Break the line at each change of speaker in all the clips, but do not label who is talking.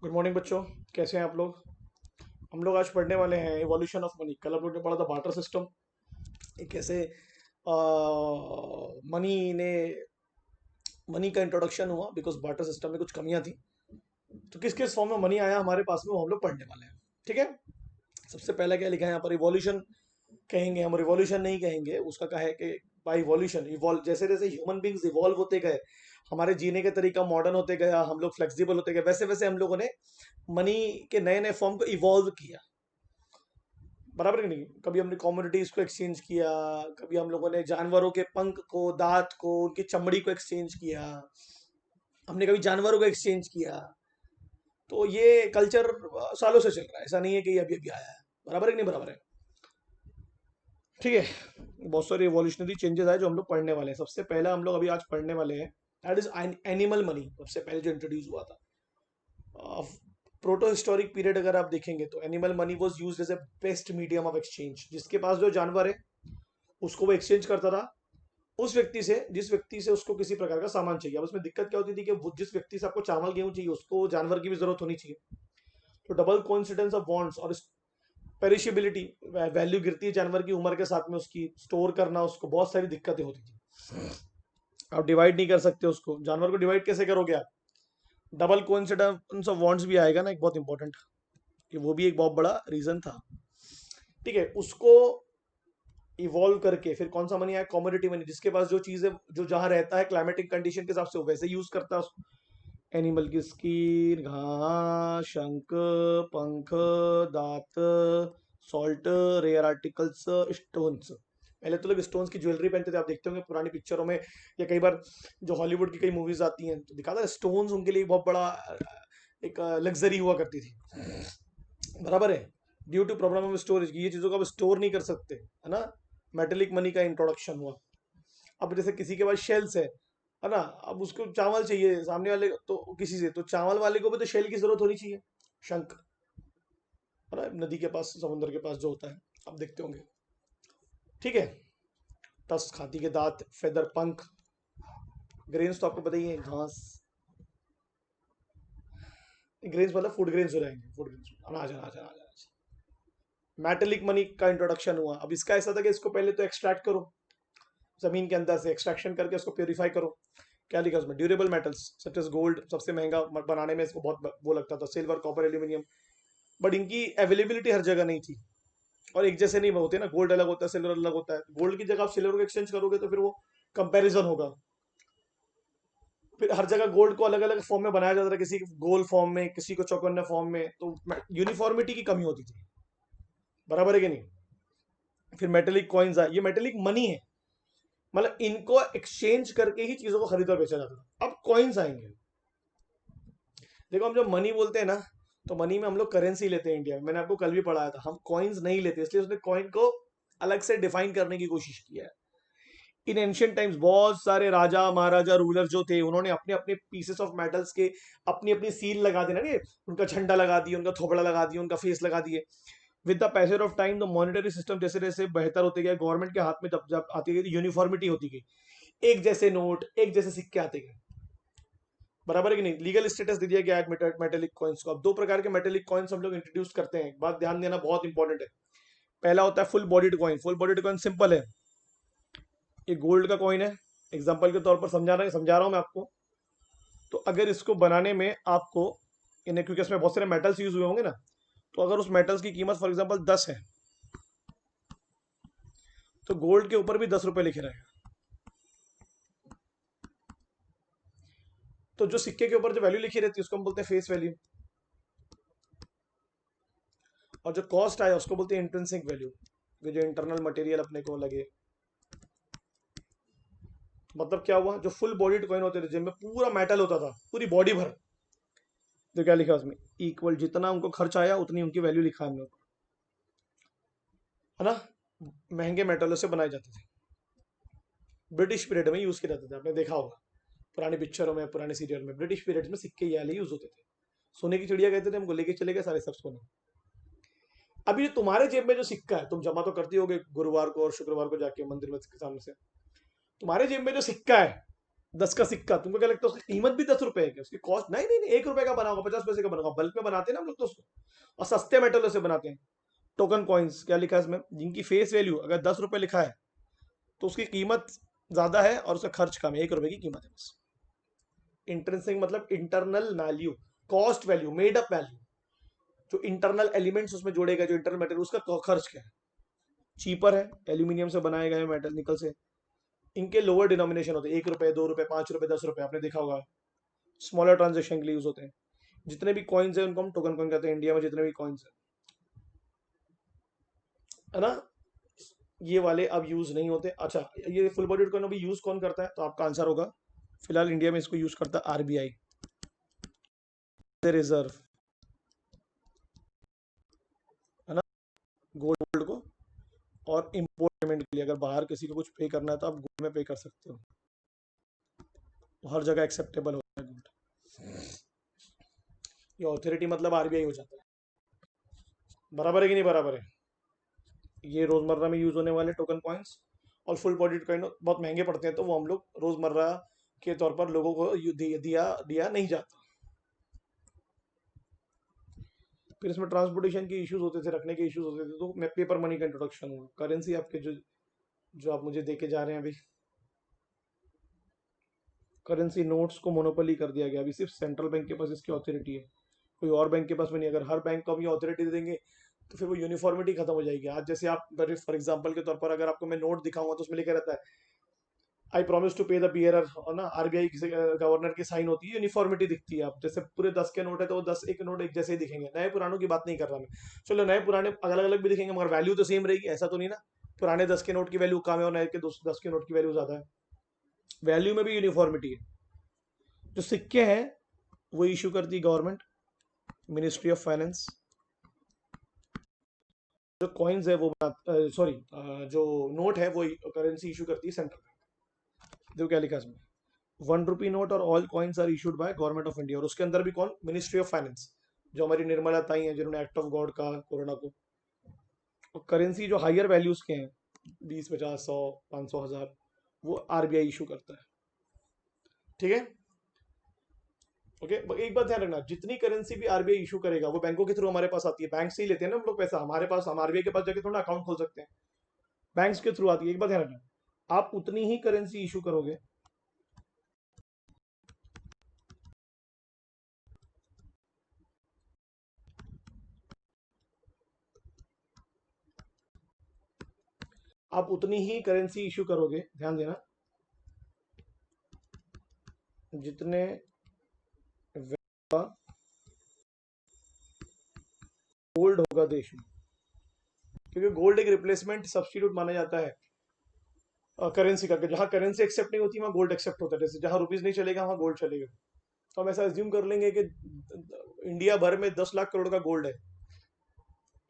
Good morning बच्चों। कैसे हैं आप लोग? हम लोग आज पढ़ने वाले हैं इवोल्यूशन ऑफ मनी। कल हम लोग ने पढ़ा था बार्टर सिस्टम, कैसे मनी ने मनी का इंट्रोडक्शन हुआ बिकॉज बार्टर सिस्टम में कुछ कमियां थी। तो किस किस फॉर्म में मनी आया हमारे पास में वो हम लोग पढ़ने वाले हैं। ठीक है। सबसे पहला क्या लिखा है यहाँ पर? इवोल्यूशन कहेंगे हम, रिवॉल्यूशन नहीं कहेंगे। उसका क्या है कि बाय इवोल्यूशन, इवॉल्व जैसे जैसे ह्यूमन बींग्स इवॉल्व होते गए, हमारे जीने का तरीका मॉडर्न होते गया, हम लोग फ्लेक्सिबल होते गए, वैसे वैसे हम लोगों ने मनी के नए नए फॉर्म को इवॉल्व किया। बराबर कि नहीं? कभी हमने कॉमोडिटीज को एक्सचेंज किया, कभी हम लोगों ने जानवरों के पंख को, दांत को, उनकी चमड़ी को एक्सचेंज किया, हमने कभी जानवरों को एक्सचेंज किया। तो ये कल्चर सालों से चल रहा है, ऐसा नहीं है कि ये अभी अभी आया है। बराबर है कि नहीं बराबर है? ठीक है। बहुत सारे इवोल्यूशनरी चेंजेस आए जो हम लोग पढ़ने वाले हैं। सबसे पहला हम लोग अभी आज पढ़ने वाले हैं, दैट इज एनिमल मनी। सबसे पहले जो इंट्रोड्यूस हुआ था प्रोटो हिस्टोरिक पीरियड, अगर आप देखेंगे तो animal money was used as a best medium of exchange. जिसके पास जो जानवर है उसको वो एक्सचेंज करता था उस व्यक्ति से जिस व्यक्ति से उसको किसी प्रकार का सामान चाहिए। अब उसमें दिक्कत क्या होती थी कि जिस व्यक्ति से आपको चावल गेहूं चाहिए उसको जानवर की भी जरूरत होनी चाहिए। तो डबल कोइंसिडेंस ऑफ बॉन्ड्स और पेरिशेबिलिटी, वैल्यू गिरती है जानवर की उम्र के साथ में, उसकी स्टोर करना, उसको बहुत सारी दिक्कतें होती थी। आप डिवाइड नहीं कर सकते उसको, जानवर को डिवाइड कैसे करोगे आप? डबल कोइंसिडेंस ऑफ बॉन्ड्स भी आएगा ना, एक बहुत इंपॉर्टेंट, कि वो भी एक बहुत बड़ा रीजन था। ठीक है। उसको इवॉल्व करके फिर कौन सा मनी आया? Commodity money. जिसके पास जो चीज है, जो जहां रहता है क्लाइमेटिक कंडीशन के हिसाब से वो वैसे यूज करता है उसको। एनिमल की स्किन, घास, शंख, पंख, दांत, सॉल्ट, रेयर आर्टिकल्स, स्टोन्स। पहले तो लोग स्टोन्स की ज्वेलरी पहनते थे, आप देखते होंगे पुरानी पिक्चरों में या कई बार जो हॉलीवुड की कई मूवीज आती हैं तो दिखाता है स्टोन्स उनके लिए बहुत बड़ा एक लग्जरी हुआ करती थी। बराबर है। Due to problem of storage, ये चीजों को आप स्टोर नहीं कर सकते, है ना। मेटेलिक मनी का इंट्रोडक्शन हुआ। अब जैसे किसी के पास शेल्स है ना, अब उसको चावल चाहिए सामने वाले तो किसी से, तो चावल वाले को भी तो शेल की जरूरत होनी चाहिए। शंख, है ना, नदी के पास, समुद्र के पास जो होता है, आप देखते होंगे। ठीक है। टस, हाथी के दांत, फेदर, पंख। ग्रेन्स तो आपको पता ही है, घास। ग्रेन्स मतलब फूड ग्रेन्स हो जाएंगे, फूड ग्रेन्स, अनाज अनाज अनाज अनाज। मेटेलिक मनी का इंट्रोडक्शन हुआ। अब इसका ऐसा था कि इसको पहले तो एक्सट्रैक्ट करो, जमीन के अंदर से एक्सट्रैक्शन करके उसको प्योरीफाई करो। क्या लिखा उसमें? Durable metals such as gold, सबसे महंगा बनाने में इसको बहुत वो लगता था, सिल्वर, कॉपर, एल्यूमिनियम। बट इनकी अवेलेबिलिटी हर जगह नहीं थी और एक जैसे नहीं होते ना। गोल्ड अलग होता है, सिल्वर अलग होता है। गोल्ड की जगह आप सिल्वर को एक्सचेंज करोगे तो फिर वो कंपैरिजन होगा। फिर हर जगह गोल्ड को अलग अलग फॉर्म में बनाया जाता था, किसी गोल फॉर्म में, किसी को चौकन्ना फॉर्म में, तो यूनिफॉर्मिटी की कमी होती थी। बराबर है कि नहीं? फिर मेटेलिक कॉइन्स आए, ये मेटेलिक मनी है, मतलब इनको एक्सचेंज करके ही चीजों को खरीदा और बेचा जाता था। अब कॉइन्स आएंगे। देखो, हम जब मनी बोलते हैं ना, तो मनी में हम लोग करेंसी लेते हैं इंडिया में। मैंने आपको कल भी पढ़ाया था, हम कॉइन्स नहीं लेते, इसलिए उसने कॉइन को अलग से डिफाइन करने की कोशिश किया है। इन एंशियंट टाइम्स बहुत सारे राजा महाराजा रूलर जो थे, उन्होंने अपने अपने पीसेस ऑफ मेटल्स के अपनी अपनी सील लगा देना, नहीं, उनका झंडा लगा दिया, उनका थोबड़ा लगा दिया, उनका फेस लगा दिए। With the passage of time the monetary system जैसे जैसे बेहतर होते गया, गवर्नमेंट के हाथ में जब जब आती गई, यूनिफॉर्मिटी होती गई, एक जैसे नोट, एक जैसे सिक्के आते गए। बराबर है कि नहीं? लीगल स्टेटस दे दिया गया है मेटेलिक कॉइन्स को। अब दो प्रकार के मेटेलिक कॉइन्स हम लोग इंट्रोड्यूस करते हैं, एक बात ध्यान देना बहुत इंपॉर्टेंट है। पहला होता है full bodied coin. Full bodied coin simple है, ये गोल्ड का कॉइन है, एग्जांपल के तौर पर समझा रहा हूं मैं आपको। तो अगर इसको बनाने में आपको, इन्हें क्योंकि इसमें बहुत सारे मेटल्स यूज हुए होंगे ना, तो अगर उस मेटल्स की कीमत फॉर एग्जांपल 10 है, तो गोल्ड के ऊपर भी 10 रुपए लिखे रहेगा। तो जो सिक्के के ऊपर जो वैल्यू लिखी रहती है उसको हम बोलते हैं फेस वैल्यू, और जो कॉस्ट आया उसको बोलते हैं इंट्रिंसिक वैल्यू, जो इंटरनल मटेरियल अपने को लगे। मतलब क्या हुआ, जो फुल बॉडीड कॉइन होते थे जिनमें पूरा मेटल होता था, पूरी बॉडी भर, तो क्या लिखा उसमें? इक्वल, जितना उनको खर्च आया उतनी उनकी वैल्यू लिखा है हम लोग, है ना। महंगे मेटलों से बनाए जाते थे, ब्रिटिश पीरियड में यूज किए जाते थे, आपने देखा होगा पुरानी पिक्चरों में, पुराने सीरियल में, ब्रिटिश पीरियड में सिक्के ये वाले यूज होते थे। सोने की चिड़िया कहते थे, हमको लेके चले गए सारे सब सोना। अभी तुम्हारे जेब में जो सिक्का है, तुम जमा तो करती होगे गुरुवार को और शुक्रवार को जाके मंदिर में के सामने से, तुम्हारे जेब में जो सिक्का है 10 का सिक्का, तुमको क्या लगता है उसकी कीमत भी 10 रुपए है क्या? उसकी कॉस्ट नहीं नहीं नहीं, 1 रुपए का बना होगा, 50 पैसे का बना होगा, बल्क में बनाते हैं ना हम लोग तो उसको, और सस्ते मेटल से बनाते हैं। टोकन कॉइन्स क्या लिखा है इसमें, जिनकी फेस वैल्यू अगर 10 रुपए लिखा है तो उसकी कीमत ज्यादा है और उसका खर्च कम है, 1 रुपए की कीमत है बस। इंट्रिंसिक मतलब internal value, cost value, made up value, जो इंटरनल एलिमेंट्स उसमें जोड़ेगा, जो इंटरनल मटेरियल, उसका खर्च क्या है। चीपर है, एल्यूमिनियम से बनाए गए मेटल, निकल से। इनके लोअर डिनोमिनेशन होते हैं, 1 रुपए, 2 रुपए, 5 रुपए, 10 रुपए, आपने देखा होगा, स्मॉलर ट्रांजेक्शन के लिए यूज होते हैं। जितने भी कॉइन्स है उनको हम टोकन कॉइन कहते हैं, इंडिया में जितने भी कॉइन्स है ना, ये वाले अब यूज नहीं होते। अच्छा, ये फुल बॉडीड कॉइन अभी यूज कौन करता है, तो आपका आंसर होगा, फिलहाल इंडिया में इसको यूज करता है आरबीआई, रिजर्व, है ना, गोल्ड को। और इम्पोर्ट पेमेंट के लिए, अगर बाहर किसी को कुछ पे करना है तो आप गोल्ड में पे कर सकते हो, हर जगह एक्सेप्टेबल होता है गोल्ड। ये ऑथोरिटी मतलब आरबीआई हो जाता है, बराबर है कि नहीं बराबर है। ये रोजमर्रा में यूज होने वाले टोकन कॉइन्स, और फुल बॉडीड कॉइन बहुत महंगे पड़ते हैं, तो वो हम लोग रोजमर्रा के तौर पर लोगों को दिया नहीं जाता। फिर इसमें ट्रांसपोर्टेशन के इश्यूज होते थे, रखने के इश्यूज होते थे, तो पेपर मनी का इंट्रोडक्शन हुआ। करेंसी आपके जो जो आप मुझे देके जा रहे हैं अभी, करेंसी नोट्स को मोनोपोली कर दिया गया, अभी सिर्फ सेंट्रल बैंक के पास इसकी अथॉरिटी है, कोई और बैंक के पास में नहीं। अगर हर बैंक को हम ये अथॉरिटी दे देंगे तो फिर वो यूनिफॉर्मिटी खत्म हो जाएगी। आज जैसे आप फॉर एग्जांपल के तौर पर अगर आपको मैं नोट दिखाऊंगा तो उसमें लिखा रहता है आई प्रॉमिस टू पे द बियरर, और ना आरबीआई गवर्नर की साइन होती है, यूनिफॉर्मिटी दिखती है। आप जैसे पूरे 10 के नोट है तो वो 10 एक नोट एक जैसे ही दिखेंगे, नए पुरानों की बात नहीं कर रहा मैं। चलो नए पुराने अलग अलग भी दिखेंगे मगर वैल्यू तो सेम रहेगी, ऐसा तो नहीं ना। पुराने 10 के नोट की वैल्यू कम है और नए के 10 के नोट की वैल्यू ज्यादा है, वैल्यू में भी यूनिफॉर्मिटी है। जो सिक्के हैं वो इशू करती है गवर्नमेंट, मिनिस्ट्री ऑफ फाइनेंस। जो कॉइन्स है वो सॉरी, जो नोट है वो करेंसी इशू करती है सेंट्रल बैंक। देखो क्या लिखा है इसमें, 1 रुपी नोट और all coins are issued by government of India, और उसके अंदर भी कौन, मिनिस्ट्री ऑफ फाइनेंस, जो हमारी निर्मला ताई हैं जिन्होंने एक्ट ऑफ गॉड कहा कोरोना को। और करेंसी जो हायर वैल्यूज के हैं, 20, 50, 100, 500, 1000, वो आरबीआई इशू करता है। ठीक है, ओके। एक बात ध्यान रखना, जितनी करेंसी भी आरबीआई इशू करेगा वो बैंकों के थ्रू हमारे पास आती है, बैंक से ही लेते हैं ना हम लोग पैसा, हमारे पास, हम आरबीआई के पास जाके थोड़ा अकाउंट खोल सकते हैं, बैंक्स के थ्रू आती है। एक बात ध्यान रखना, आप उतनी ही करेंसी इशू करोगे, आप उतनी ही करेंसी इशू करोगे, ध्यान देना, जितने गोल्ड होगा देश में, क्योंकि गोल्ड एक रिप्लेसमेंट सब्स्टिट्यूट माना जाता है करेंसी का। जहां करेंसी एक्सेप्ट नहीं होती वहां गोल्ड एक्सेप्ट होता है, जैसे जहां रुपीज नहीं चलेगा वहां गोल्ड चलेगा। तो हम ऐसा एज्यूम कर लेंगे कि इंडिया भर में 10 लाख करोड़ का गोल्ड है,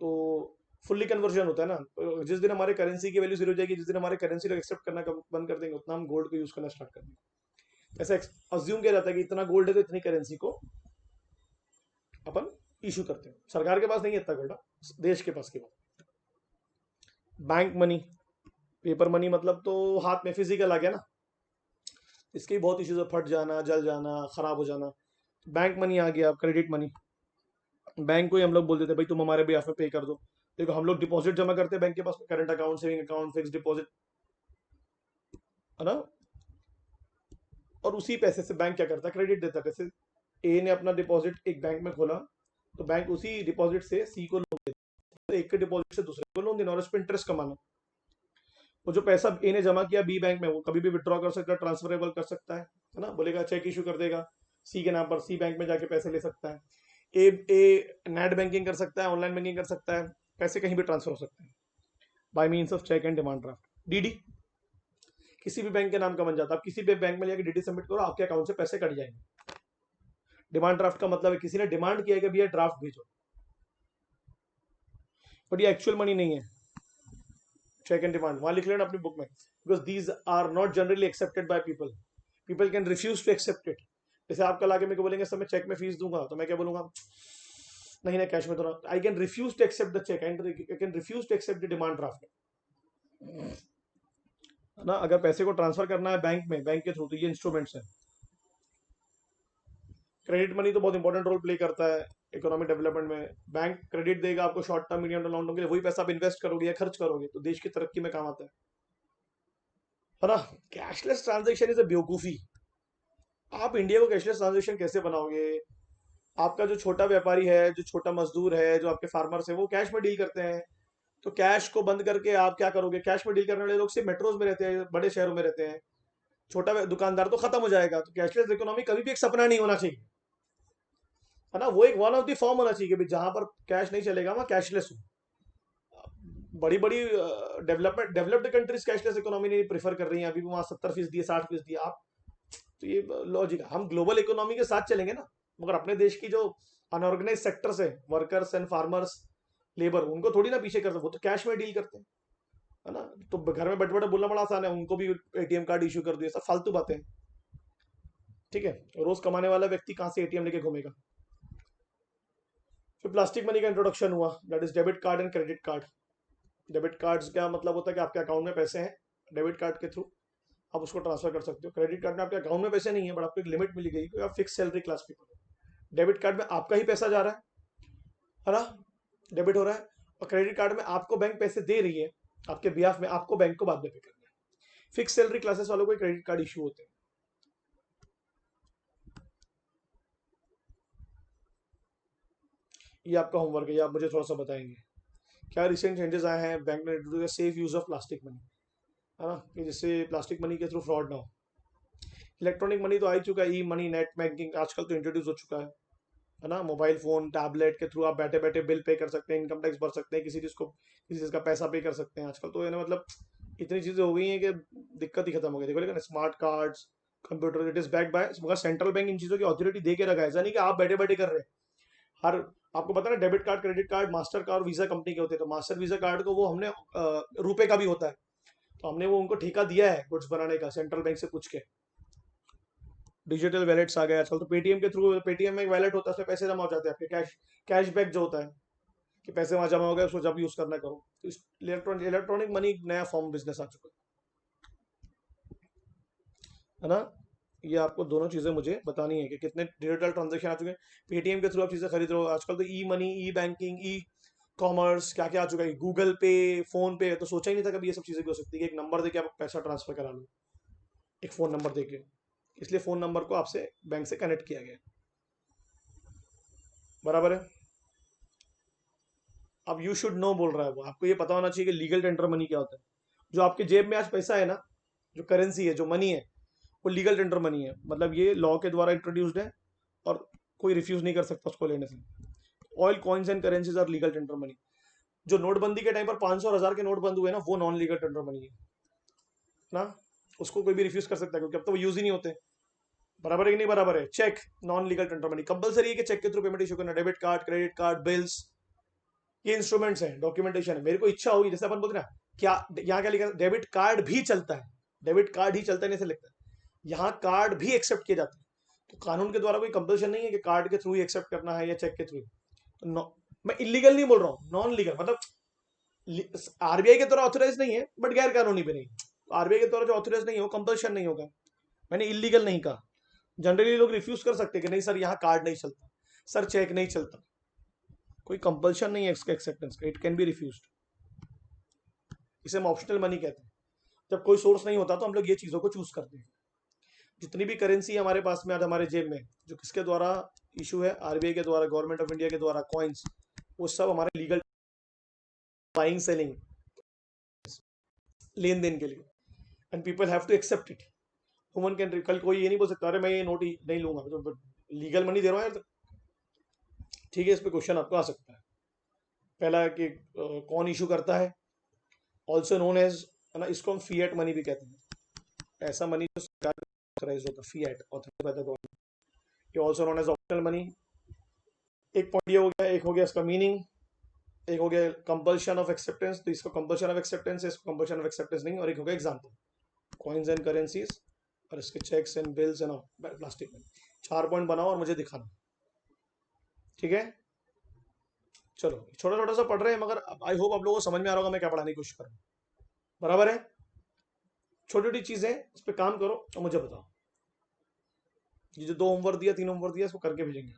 तो फुल्ली कन्वर्जन होता है ना, तो जिस दिन हमारे करेंसी की वैल्यू जीरो हो जाएगी, जिस दिन हमारे करेंसी लोग एक्सेप्ट करना बंद कर देंगे, उतना हम गोल्ड को यूज करना स्टार्ट कर देंगे। ऐसा अज्यूम किया जाता है कि इतना गोल्ड है तो इतनी करेंसी को अपन इशू करते हैं। सरकार के पास नहीं है इतना गोल्ड, देश के पास केवल। बैंक मनी, पेपर मनी मतलब तो हाथ में फिजिकल आ गया ना, इसके भी बहुत इश्यूज है, फट जाना, जल जाना, खराब हो जाना। बैंक मनी आ गया, क्रेडिट मनी, बैंक को ही हम लोग बोल देते हैं भाई तुम हमारे बेhalf में पे कर दो। देखो हम लोग डिपॉजिट जमा करते हैं बैंक के पास, current account, saving account, fix deposit, है ना, और उसी पैसे से बैंक क्या करता है, क्रेडिट देता है। जैसे ए ने अपना डिपॉजिट एक बैंक में खोला, तो बैंक उसी डिपॉजिट से सी को लोन देता है, तो एक के डिपॉजिट से दूसरे को लोन देना और उस पर इंटरेस्ट कमाना। वो जो पैसा ए ने जमा किया बी बैंक में, वो कभी भी विड्रॉ कर सकता है, ट्रांसफरेबल कर सकता है ना, बोलेगा चेक इशू कर देगा सी के नाम पर, सी बैंक में जाके पैसे ले सकता है। ए नेट बैंकिंग कर सकता है, ऑनलाइन बैंकिंग कर सकता है, पैसे कहीं भी ट्रांसफर हो सकते हैं by means of cheque and demand draft. DD किसी भी बैंक के नाम का बन जाता है, आप किसी भी बैंक में जाकर डीडी सबमिट करो, आपके अकाउंट से पैसे कट जाएंगे। डिमांड ड्राफ्ट का मतलब है किसी ने डिमांड किया है कि भैया ड्राफ्ट भेजो, बट ये एक्चुअल मनी नहीं है। चेक एंड डिमांड वहां लिख लेना अपनी बुक में, because these are not generally accepted by people, people can refuse to accept it. जैसे आप कल आके मेरे को बोलेंगे सर मैं चेक में फीस दूंगा, तो मैं क्या बोलूंगा, नहीं ना कैश में तो ना, I can refuse to accept the cheque and I can refuse to accept the demand draft. है ना। अगर पैसे को ट्रांसफर करना है बैंक में, बैंक के थ्रू, तो ये इंस्ट्रूमेंट्स है। क्रेडिट मनी तो बहुत इंपॉर्टेंट रोल प्ले करता है इकोनॉमिक डेवलपमेंट में। बैंक क्रेडिट देगा आपको short term, medium term, long term के लिए। वही पैसा आप इन्वेस्ट करोगे या खर्च करोगे तो देश की तरक्की में काम आता है ना। कैशलेस ट्रांजेक्शन इज अ बेवकूफी। आप इंडिया को कैशलेस ट्रांजेक्शन कैसे बनाओगे? आपका जो छोटा व्यापारी है, जो छोटा मजदूर है, जो आपके फार्मर्स है, वो कैश में डील करते हैं। तो कैश को बंद करके आप क्या करोगे? कैश में डील करने वाले लोग सिर्फ मेट्रोज में रहते हैं, बड़े शहरों में रहते हैं। छोटा दुकानदार तो खत्म हो जाएगा। तो कैशलेस इकोनॉमी कभी भी एक सपना नहीं होना चाहिए, है ना। वो एक वन ऑफ द फॉर्म होना चाहिए कि जहां पर कैश नहीं चलेगा वहां कैशलेस हो। बड़ी बड़ी डेवलप्ड कंट्रीज कैशलेस इकोनॉमी नहीं प्रेफर कर रही हैं अभी भी। वहां 70% है, 60% आप। तो ये लॉजिक है। हम ग्लोबल इकोनॉमी के साथ चलेंगे ना, मगर अपने देश की जो अनऑर्गेनाइज सेक्टर्स है, वर्कर्स एंड फार्मर्स, लेबर, उनको थोड़ी ना पीछे कर सकते। वो तो कैश में डील करते हैं, है ना। तो घर में बैठे बैठे बोलना बड़ा आसान है, उनको भी एटीएम कार्ड इशू कर दिए। सब फालतू बातें हैं, ठीक है। रोज कमाने वाला व्यक्ति कहाँ से एटीएम लेके घूमेगा? फिर प्लास्टिक मनी का इंट्रोडक्शन हुआ, that is debit card and credit card. Debit cards क्या मतलब होता है कि आपके अकाउंट में पैसे हैं, डेबिट कार्ड के थ्रू आप उसको ट्रांसफर कर सकते हो। क्रेडिट कार्ड में आपके अकाउंट में पैसे नहीं है, बट आपको एक लिमिट मिली गई कि आप फिक्स सैलरी क्लास पीपल हो। डेबिट कार्ड में आपका ही पैसा जा रहा है ना, डेबिट हो रहा है। और क्रेडिट कार्ड में आपको बैंक पैसे दे रही है आपके बिहाफ में, आपको बैंक को बाद में पे करना है। फिक्स सैलरी क्लासेस वालों को क्रेडिट कार्ड इशू होते हैं। ये आपका होमवर्क है, ये आप मुझे थोड़ा सा बताएंगे क्या रिसेंट चेंजेस आए हैं बैंक में to safe use of plastic money, है ना, कि जिससे प्लास्टिक मनी के थ्रू फ्रॉड ना हो। इलेक्ट्रॉनिक मनी तो आ ही चुका है, ई मनी, नेट बैंकिंग आजकल तो इंट्रोड्यूस हो चुका है ना। मोबाइल फोन, टैबलेट के थ्रू आप बैठे बैठे बिल पे कर सकते हैं, इनकम टैक्स भर सकते हैं, किसी चीज को, किसी चीज का पैसा पे कर सकते हैं। आजकल तो है ना, मतलब इतनी चीजें हो गई हैं कि दिक्कत ही खत्म हो गई। देखो, लेकिन smart cards, computer, it is back by, मगर सेंट्रल बैंक इन चीजों की अथॉरिटी दे के रखा है। ऐसा नहीं कि आप बैठे बैठे कर रहे हैं। हर, आपको पता है ना, debit card, credit card, master card और वीजा कंपनी के होते हैं। तो मास्टर वीजा कार्ड को वो हमने रुपए का भी होता है, तो हमने वो उनको ठेका दिया है गुड्स बनाने का, सेंट्रल बैंक से पूछ के। डिजिटल वैलेट्स आ गए आजकल, तो पेटीएम के थ्रू, पेटीएम में एक वैलेट होता है, उसमें पैसे जमा हो जाते हैं आपके, कैशबैक जो होता है, कि पैसे वहां जमा हो गए, उसको जब यूज करना करो। तो इलेक्ट्रॉनिक मनी नया फॉर्म बिजनेस आ चुका है ना। ये आपको दोनों चीजें मुझे बतानी है कि कितने डिजिटल ट्रांजेक्शन आ चुके हैं। पेटीएम के थ्रू आप चीजें खरीद रहे हो आजकल। तो ई मनी, ई बैंकिंग, ई कॉमर्स, क्या क्या आ चुका है, गूगल पे, फोन पे। तो सोचा ही नहीं था कभी ये सब चीजें भी हो सकती है कि एक नंबर देके आप पैसा ट्रांसफर करा लो, एक फोन नंबर देके। इसलिए फोन नंबर को आपसे बैंक से कनेक्ट किया गया, बराबर है। अब यू शुड नो बोल रहा है वो, आपको ये पता होना चाहिए कि लीगल टेंडर मनी क्या होता है। जो आपके जेब में आज पैसा है ना, जो करेंसी है, जो मनी है, वो लीगल टेंडर मनी है। मतलब ये लॉ के द्वारा इंट्रोड्यूस्ड है और कोई रिफ्यूज नहीं कर सकता उसको लेने से। All coins and currencies are legal tender money. जो नोटबंदी के टाइम पर 500 और 1000 के नोट बंद हुए ना, वो नॉन लीगल टेंडर मनी है ना। उसको कोई भी रिफ्यूज कर सकता है क्योंकि अब तो वो यूज ही नहीं होते। बराबर है कि नहीं बराबर है? Cheque, non legal tender money. Compulsory है कि चेक के थ्रू पेमेंट इशू करना। Debit card, credit card, bills, ये इंस्ट्रूमेंट्स हैं, डॉक्यूमेंटेशन है। मेरे को इच्छा होगी, जैसे अपन बोलते हैं ना, क्या यहाँ क्या लिखा है, डेबिट कार्ड भी चलता है। डेबिट कार्ड ही चलता है, नहीं से लिखता है। यहाँ कार्ड भी एक्सेप्ट किए जाते हैं। तो कानून के द्वारा कोई कंपल्शन नहीं है कि कार्ड के थ्रू ही एक्सेप्ट करना है या चेक के थ्रू। तो मैं इलीगल नहीं बोल रहा हूँ, नॉन लीगल मतलब आरबीआई के द्वारा ऑथोराइज नहीं है, बट गैर कानूनी भी नहीं। आरबीआई के द्वारा जो ऑथोराइज नहीं है वो कंपल्शन नहीं होगा। मैंने इलीगल नहीं कहा। जनरली लोग रिफ्यूज कर सकते हैं कि नहीं सर यहाँ कार्ड नहीं चलता, सर चेक नहीं चलता। कोई कंपल्शन नहीं है इसके एक्सेप्टेंस का, इट कैन बी रिफ्यूज्ड। इसे हम ऑप्शनल मनी कहते हैं। जब कोई सोर्स नहीं होता तो हम लोग ये चीजों को चूज करते हैं। जितनी भी करेंसी है हमारे पास में आज हमारे जेब में, जो किसके द्वारा इशू है, आरबीआई के द्वारा, गवर्नमेंट ऑफ इंडिया के द्वारा, कॉइन्स, वो सब हमारे लीगल, बाइंग सेलिंग, लेन देन के लिए। And people have to accept it. Human can, कल कोई ये नहीं बोल सकता अरे मैं ये नोट ही नहीं लूंगा, तो लीगल मनी दे रहा हूँ यार। ठीक है, इस पे क्वेश्चन आपको आ सकता है। पहला है कि कौन इशू करता है, ऑल्सो नोन एज, है ना, इसको हम फिएट मनी भी कहते हैं। ऐसा मनी जो सरकार ऑथराइज होता है, fiat, authorize by the government. ये also known as optional money. एक पॉइंट ये हो गया, एक हो गया इसका मीनिंग, एक हो गया कंपल्शन ऑफ एक्सेप्टेंस। तो इसको कंपल्शन ऑफ एक्सेप्टेंस है, इसको कंपल्शन ऑफ एक्सेप्टेंस नहीं। और एक हो गया एग्जाम्पल, कॉइन्स एंड करेंसीज, और इसके cheques and bills and plastic में। 4 पॉइंट बनाओ और मुझे दिखाना, ठीक है। चलो, छोटा छोटा सा पढ़ रहे हैं, मगर आई होप आप लोगों को समझ में आ रहा होगा मैं क्या पढ़ाने की कोशिश कर रहा हूँ, बराबर है। छोटी छोटी चीजें उस पर काम करो और मुझे बताओ। ये जो 2 होमवर्क दिया 3 होमवर्क दिया इसको करके भेजेंगे।